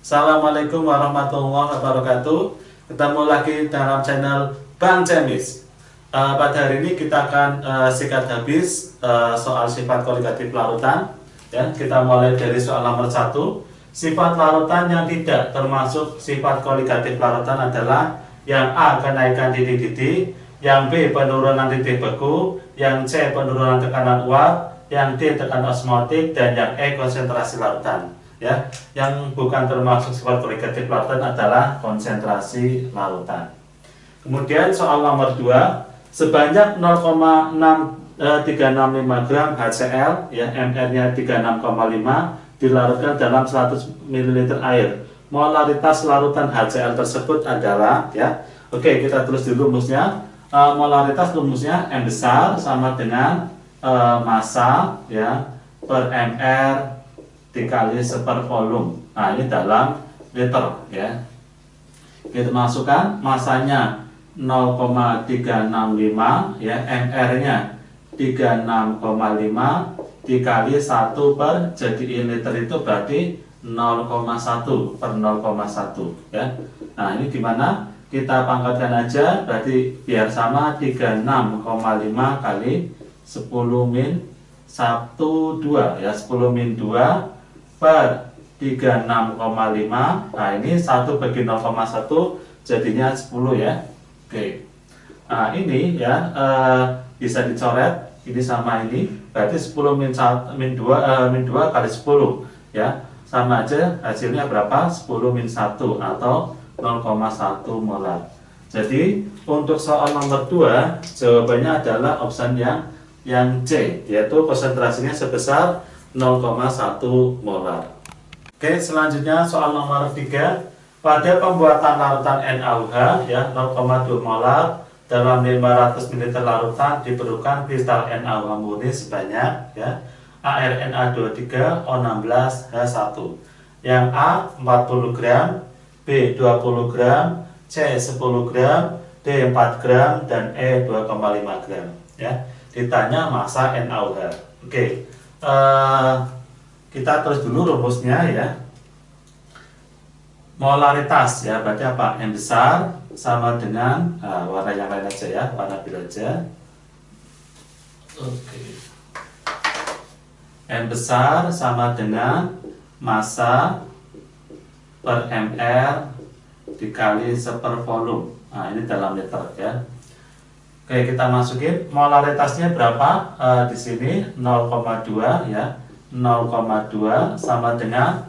Assalamualaikum warahmatullahi wabarakatuh. Ketemu lagi dalam channel Bang Cemis. Pada hari ini kita akan sikat habis soal sifat koligatif larutan. Ya, kita mulai dari soal nomor 1. Sifat larutan yang tidak termasuk sifat koligatif larutan adalah yang A, kenaikan titik-titik, yang B, penurunan titik beku, yang C, penurunan tekanan uap, yang D, tekanan osmotik, dan yang E, konsentrasi larutan. Ya, yang bukan termasuk sifat koligatif larutan adalah konsentrasi larutan. Kemudian soal nomor 2, sebanyak 0,365 gram HCl, ya, MR-nya 36,5, dilarutkan dalam 100 ml air. Molaritas larutan HCl tersebut adalah, ya. Oke, kita tulis dulu rumusnya. Molaritas rumusnya M besar sama dengan massa, ya, per MR dikali per volume. Nah, ini dalam liter, ya. Kita masukkan masanya 0,365, ya, MR-nya 36,5 dikali 1 per, jadi liter itu berarti 0,1 per 0,1, ya. Nah, ini gimana? Kita pangkatkan aja, berarti biar sama 36,5 kali 10 min 12, ya, 10 min 2 per 36,5. Nah, ini 1 bagi 0,1 jadinya 10, ya. Oke. Nah, ini, ya, bisa dicoret ini sama ini, berarti 10 min 2 kali 10, ya. Sama aja, hasilnya berapa? 10 min 1 atau 0,1 molar. Jadi untuk soal nomor 2 jawabannya adalah option yang C, yaitu konsentrasinya sebesar 0,1 molar. Oke, selanjutnya soal nomor 3. Pada pembuatan larutan NaOH, ya, 0,2 molar dalam 500 ml larutan diperlukan kristal NaOH murni sebanyak, ya, ArNa23O16H1. Yang A 40 gram, B 20 gram, C 10 gram, D 4 gram, dan E 2,5 gram. Ya, ditanya massa NaOH. Oke. Kita tulis dulu rumusnya, ya. Molaritas, ya, berarti apa? M besar sama dengan warna yang lain aja, ya, warna biru aja. Oke. M besar sama dengan massa per MR dikali per volume. Nah, ini dalam liter, ya. Oke, kita masukin molaritasnya berapa? Di sini 0,2, ya. 0,2 sama dengan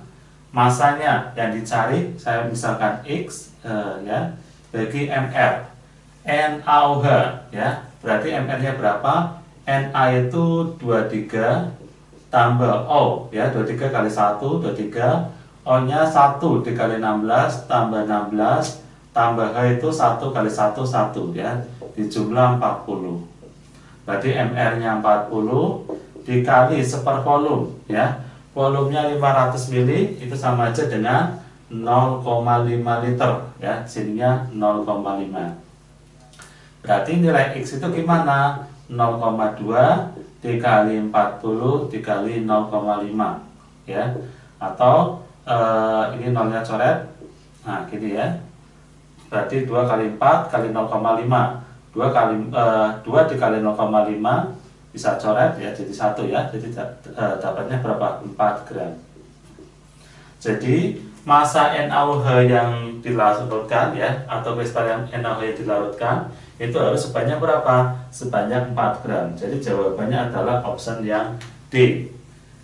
masanya yang dicari, saya misalkan X, ya, bagi MR. NaOH, ya, berarti MR-nya berapa? Na itu 23 tambah O, ya, 23 kali 1, 23. O-nya 1 dikali 16 tambah 16 tambah H itu 1 kali 1, 1, ya, di jumlah 40. Berarti MR-nya 40 dikali per volume, ya. Volumenya 500 ml, itu sama aja dengan 0,5 liter, ya. Sininya 0,5. Berarti nilai X itu gimana? 0,2 dikali 40 dikali 0,5, ya. Atau ini nolnya coret. Nah, gini, ya. Berarti 2 kali 4 kali 0,5. 2 dikali 0,5 bisa coret, ya, jadi 1, ya. Jadi dapatnya berapa? 4 gram. Jadi massa NaOH yang dilarutkan, ya, atau kristal yang NaOH yang dilarutkan itu harus sebanyak berapa? Sebanyak 4 gram. Jadi jawabannya adalah option yang D.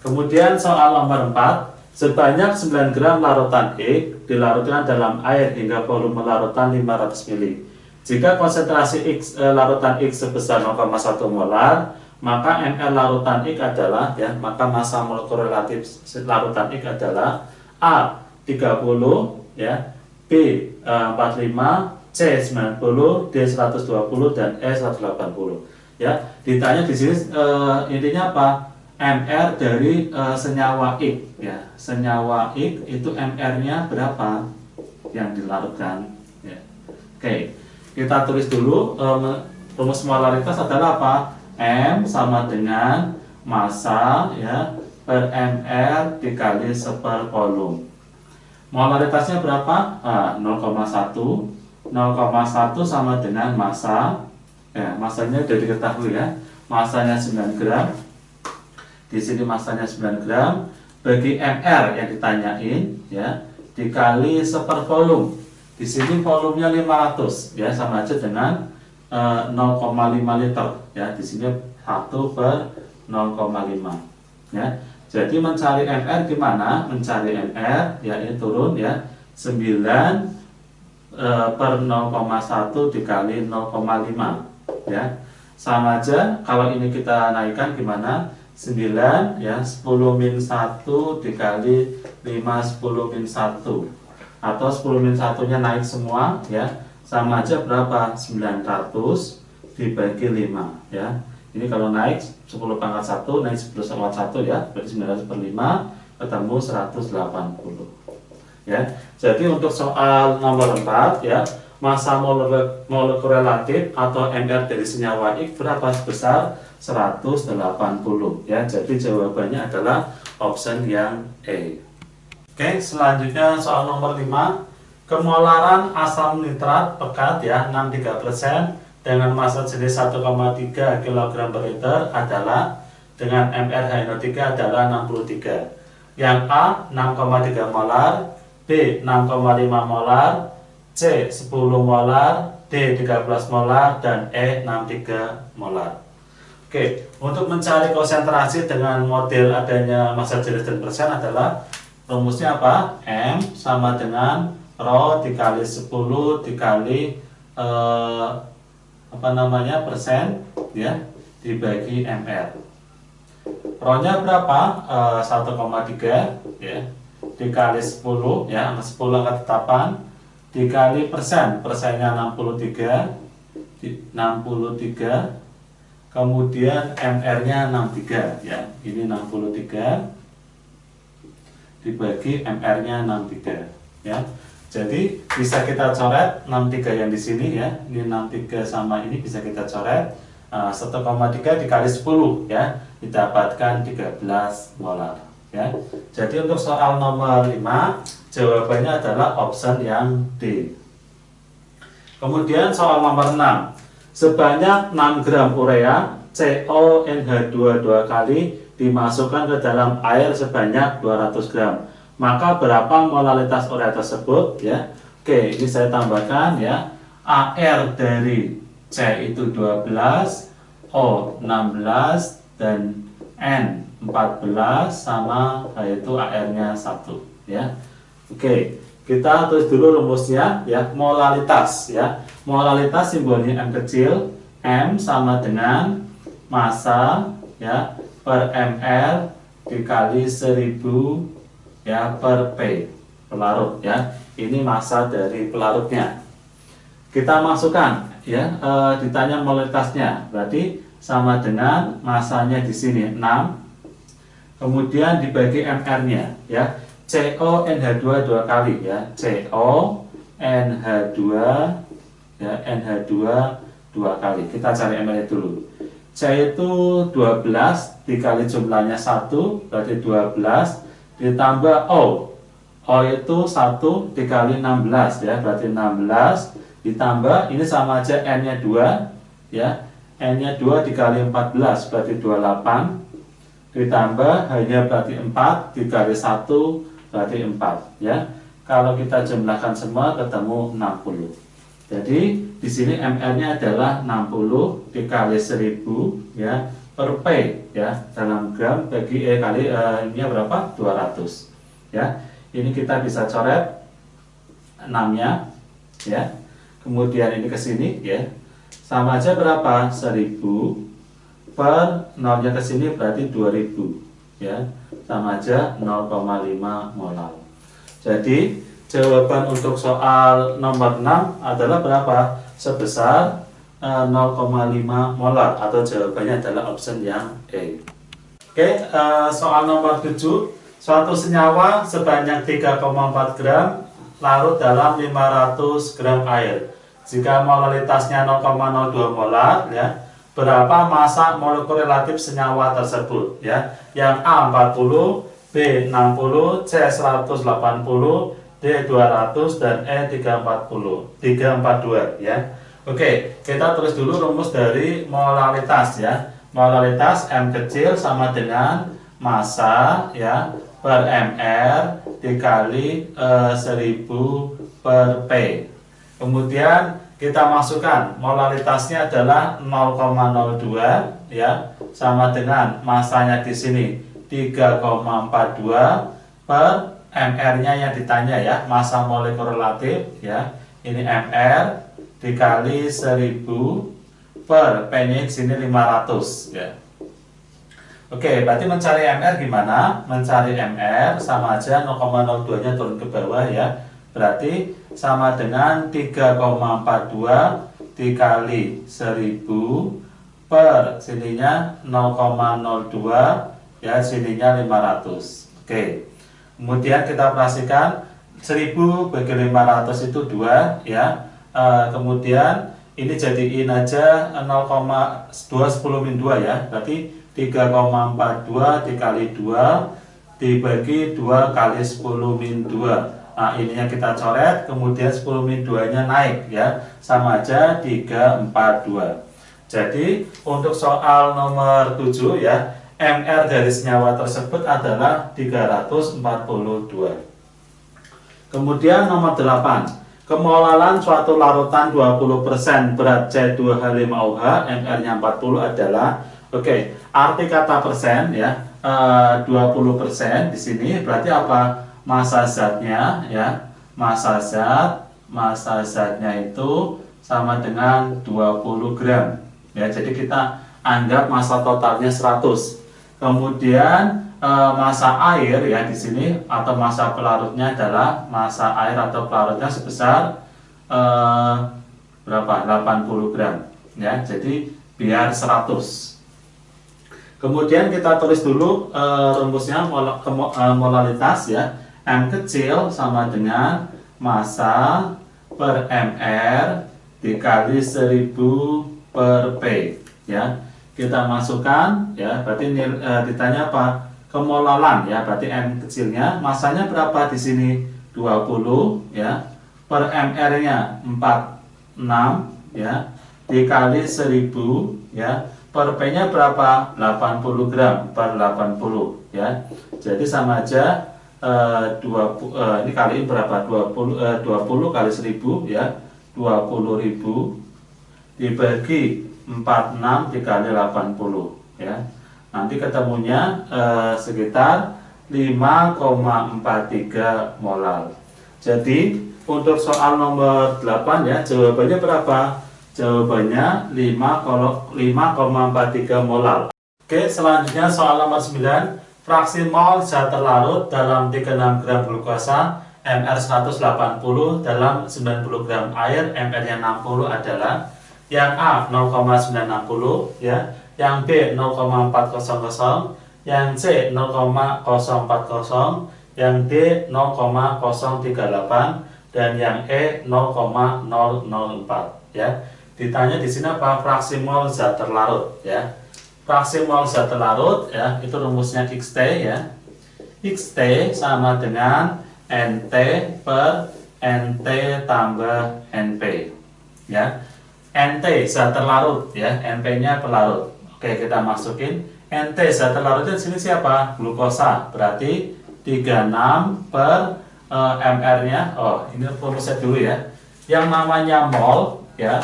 Kemudian soal nomor 4. Sebanyak 9 gram larutan X dilarutkan dalam air hingga volume larutan 500 ml. Jika konsentrasi larutan X sebesar 0,1 molar, maka MR larutan X adalah, ya, maka massa molekul relatif larutan X adalah A 30, ya, B 45, C 90, D 120, dan E 180. Ya, ditanya di sini intinya apa? MR dari senyawa X, ya. Senyawa X itu MR-nya berapa yang dilarutkan, ya. Oke, kita tulis dulu rumus molaritas adalah apa? M sama dengan massa, ya, per MR dikali per volume. Molaritasnya berapa? 0,1. 0,1 sama dengan massa. Ya, massanya sudah diketahui ya. Massanya 9 gram. Di sini massanya 9 gram. Bagi mR yang ditanyain ya, dikali 1/4 volume. Di sini volumenya 500 ya, sama aja dengan 0,5 liter ya. Di sini 1/0,5 ya. Jadi mencari mR gimana? Mencari mR ya, ini turun ya, 9/0,1 dikali 0,5 ya. Sama aja kalau ini kita naikkan gimana? 9 ya, 10-1 dikali 5 10-1, atau 10-1 nya naik semua ya, sama aja berapa? 900 dibagi 5 ya. Ini kalau naik 10 pangkat 1, naik 10 pangkat 1 ya, berarti 900/5 ketemu 180 ya. Jadi untuk soal nomor 4 ya, massa molekul relatif atau mR dari senyawa X berapa? Sebesar 180 ya. Jadi jawabannya adalah option yang E. Oke, selanjutnya soal nomor 5. Kemolaran asam nitrat pekat ya 63% dengan massa jenis 1,3 kg per liter adalah dengan mRH3 adalah 63. Yang A 6,3 molar, B 6,5 molar, C 10 molar, D 13 molar, dan E 63 molar. Oke, untuk mencari konsentrasi dengan model adanya massa jenis dan persen adalah rumusnya apa? M sama dengan rho dikali 10 dikali persen ya, dibagi mR. Rho-nya berapa? 1,3 ya, dikali 10 ya, 10 angka tetapan, dikali persen, persennya 63, kemudian mR-nya 63 ya, ini 63 dibagi mR-nya 63 ya. Jadi bisa kita coret 63 yang di sini ya. Ini 63 sama ini bisa kita coret. 1,3 dikali 10 ya, didapatkan 13 molar ya. Jadi untuk soal nomor 5 jawabannya adalah option yang D. Kemudian soal nomor 6. Sebanyak 6 gram urea CONH2 2 kali dimasukkan ke dalam air sebanyak 200 gram. Maka berapa molaritas urea tersebut ya? Oke, ini saya tambahkan ya. AR dari C itu 12, O 16, dan N 14, sama yaitu AR-nya 1 ya. Oke, kita tulis dulu rumusnya ya, molaritas ya. Molaritas simbolnya M kecil, M sama dengan massa ya per mR dikali 1000 ya per P pelarut ya. Ini massa dari pelarutnya. Kita masukkan ya, ditanya molaritasnya, berarti sama dengan massanya di sini 6, kemudian dibagi mR-nya ya. CONH2 2 kali ya, CONH2 ya, NH2 2 kali. Kita cari mR-nya dulu. C itu 12 dikali jumlahnya 1 berarti 12, ditambah O itu 1 dikali 16 ya, berarti 16, ditambah ini sama aja N nya 2 ya, N nya 2 dikali 14 berarti 28, ditambah hanya berarti 4 dikali 1 berarti 4 ya. Kalau kita jumlahkan semua ketemu 60. Jadi di sini mR nya adalah 60 dikali 1000 ya per P ya, dalam gram bagi kali ini berapa? 200 ya. Ini kita bisa coret 6-nya ya. Kemudian ini ke sini ya. Sama aja berapa? 1000 per 0-nya ke sini berarti 2000 ya. Sama aja 0,5 molar. Jadi jawaban untuk soal nomor 6 adalah berapa? Sebesar 0,5 molar, atau jawabannya adalah option yang E. Oke, soal nomor 7. Suatu senyawa sebanyak 3,4 gram larut dalam 500 gram air. Jika molaritasnya 0,02 molar ya, berapa massa molekul relatif senyawa tersebut ya? Yang A 40, B 60, C 180, D D 200, dan E 342 ya. Oke, kita tulis dulu rumus dari molalitas ya. Molalitas M kecil sama dengan massa ya per mr dikali 1000 per P. Kemudian kita masukkan molalitasnya adalah 0,02 ya, sama dengan massanya di sini 3,42 per mr-nya yang ditanya ya, massa molekul relatif ya. Ini mr dikali 1000 per P-nya di sini 500 ya. Oke, berarti mencari mr gimana? Mencari mr sama aja 0,02-nya turun ke bawah ya. Berarti sama dengan 3,42 dikali 1000 per sininya 0,02 ya, sininya 500. Oke. Kemudian kita operasikan 1000 bagi 500 itu 2 ya. Kemudian ini jadiin aja 0,210-2 ya. Berarti 3,42 dikali 2 dibagi 2 kali 10-2. Nah, ininya kita coret, kemudian 10-2-nya naik ya, sama aja 342. Jadi untuk soal nomor 7 ya, MR dari senyawa tersebut adalah 342. Kemudian nomor 8, kemolalan suatu larutan 20% berat C2H5OH, MR-nya 40 adalah, oke, arti kata persen ya, 20% di sini berarti apa? Massa zatnya ya, massa zatnya itu sama dengan 20 gram ya. Jadi kita anggap massa totalnya 100. Kemudian massa air ya di sini, atau massa pelarutnya adalah massa air atau pelarutnya sebesar berapa? 80 gram ya. Jadi biar 100. Kemudian kita tulis dulu rumusnya molalitas ya. M kecil sama dengan massa per mr dikali 1000 per P ya. Kita masukkan ya, berarti ditanya apa? Kemolalan ya, berarti M kecilnya, massanya berapa di sini? 20 ya. Per mr-nya 46 ya, dikali 1000 ya. Per P-nya berapa? 80 gram per 80 ya. Jadi sama aja 20, ini kali berapa? 20 kali 1000 ya, 20.000 dibagi 46 dikali 80 ya. Nanti ketemunya sekitar 5,43 molal. Jadi untuk soal nomor 8 ya, jawabannya berapa? Jawabannya 5,43 molal. Oke, selanjutnya soal nomor 9. Fraksi mol zat terlarut dalam 36 gram glukosa MR 180 dalam 90 gram air MR-nya 60 adalah yang A 0,960 ya, yang B 0,400, yang C 0,040, yang D 0,038, dan yang E 0,004 ya. Ditanya di sini apa? Fraksi mol zat terlarut ya. Fraksi mol zat terlarut ya, itu rumusnya XT ya. XT sama dengan NT per NT tambah NP ya. NT zat terlarut ya, NP-nya pelarut. Oke, kita masukin NT zat terlarutnya di sini siapa? Glukosa. Berarti 36 per mr-nya. Oh, ini rumusnya dulu ya. Yang namanya mol ya,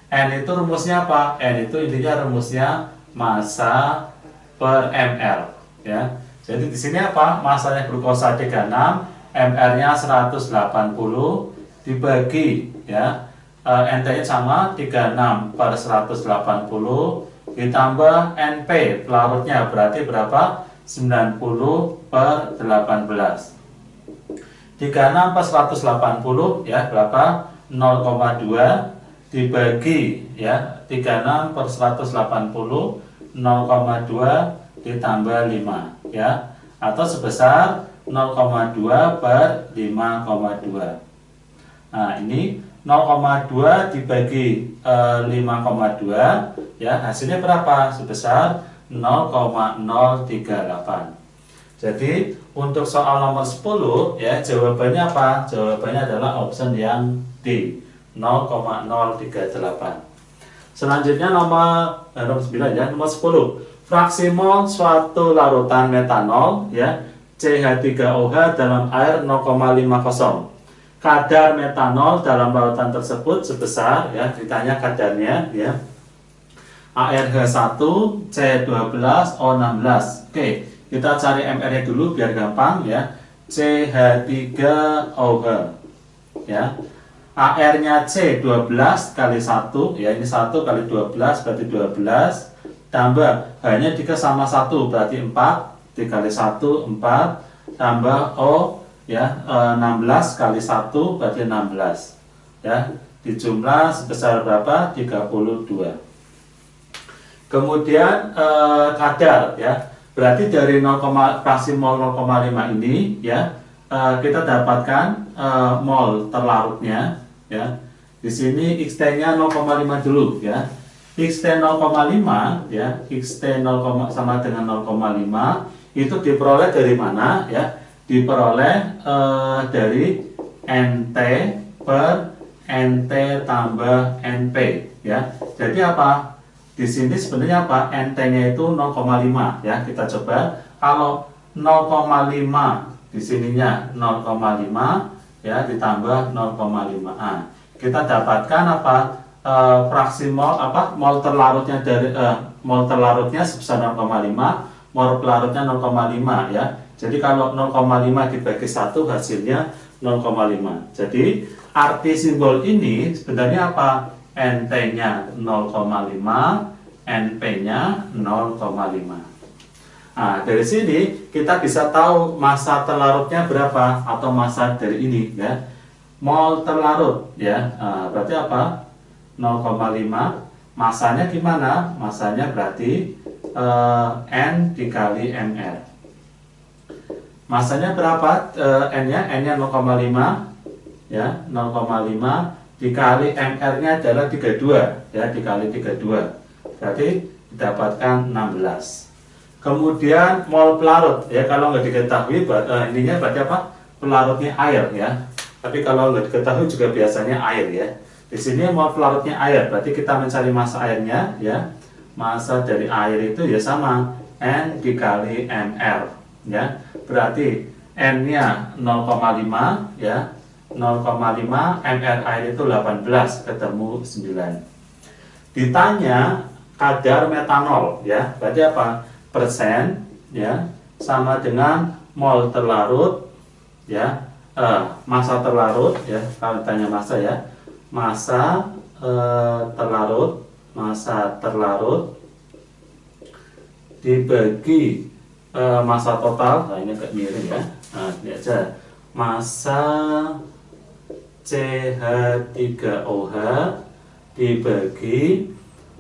N itu rumusnya apa? N itu intinya rumusnya massa per ml ya. Jadi di sini apa? Massanya glukosa 36, mr-nya 180 dibagi ya, NT-nya sama 36 per 180 ditambah NP pelarutnya berarti berapa? 90 per 18. 36 per 180 ya berapa? 0,2 dibagi ya 36 per 180, 0,2 ditambah 5 ya, atau sebesar 0,2 per 5,2. Nah ini 0,2 dibagi 5,2 ya, hasilnya berapa? Sebesar 0,038. Jadi untuk soal nomor 10 ya, jawabannya apa? Jawabannya adalah option yang D, 0,038. Selanjutnya nomor 9 ya, nomor 10. Fraksi mol suatu larutan metanol ya, CH3OH dalam air 0,50. Kadar metanol dalam larutan tersebut sebesar ya, ditanya kadarnya ya. ARH1, C12O16. Oke, kita cari MR-nya dulu biar gampang ya. CH3OH ya. AR-nya C12 kali 1 ya, ini 1 kali 12 berarti 12 tambah H-nya sama 1 berarti 4 dikali 1 4 tambah O ya, 16 kali 1 berarti 16 ya, dijumlah sebesar berapa? 32. Kemudian kadar ya, berarti dari fraksi mol 0,5 ini ya, kita dapatkan mol terlarutnya ya. Di sini XT-nya 0,5 dulu ya. XT 0,5 ya, XT 0, sama dengan 0,5 itu diperoleh dari mana ya? Diperoleh dari NT per NT tambah NP ya. Jadi apa? Di sini sebenarnya apa? NT-nya itu 0,5 ya. Kita coba kalau 0,5 di sininya 0,5 ya ditambah 0,5. Kita dapatkan apa? Fraksi mol apa? Mol terlarutnya dari mol terlarutnya sebesar 0,5, mol pelarutnya 0,5 ya. Jadi kalau 0,5 dibagi 1 hasilnya 0,5. Jadi arti simbol ini sebenarnya apa? NT-nya 0,5, NP-nya 0,5. Nah, dari sini kita bisa tahu massa terlarutnya berapa atau massa dari ini ya. Mol terlarut ya. Nah, berarti apa? 0,5. Massanya gimana? Massanya berarti N dikali MR. Massanya berapa? N-nya 0,5 ya, 0,5 dikali MR-nya adalah 32 ya, dikali 32 berarti didapatkan 16. Kemudian mol pelarut ya, kalau nggak diketahui ininya berarti apa? Pelarutnya air ya, tapi kalau nggak diketahui juga biasanya air ya. Di sini mol pelarutnya air, berarti kita mencari massa airnya ya. Massa dari air itu ya sama N dikali MR ya, berarti N-nya 0,5 ya, 0,5 MR air itu 18, ketemu 9. Ditanya kadar metanol ya, berarti apa? Persen ya, sama dengan mol terlarut ya, massa terlarut ya. Kalau ditanya massa ya, massa terlarut dibagi massa total. Nah, ini agak miring ya. Nah, ini aja massa CH3OH dibagi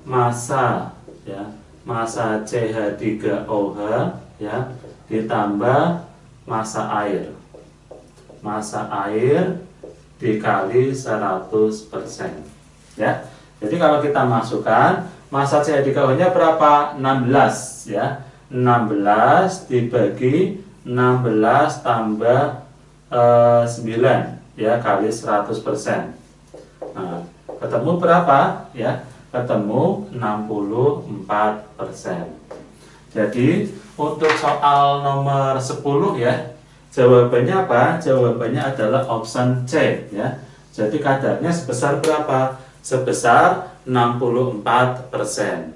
massa ya, massa CH3OH ya, ditambah massa air. Massa air dikali 100% ya. Jadi kalau kita masukkan massa CH3OH-nya berapa? 16 ya. 16 dibagi 16 tambah 9 ya, kali 100%. Nah, ketemu berapa ya? Ketemu 64%. Jadi untuk soal nomor 10 ya, jawabannya apa? Jawabannya adalah option C ya. Jadi kadarnya sebesar berapa? Sebesar 64%.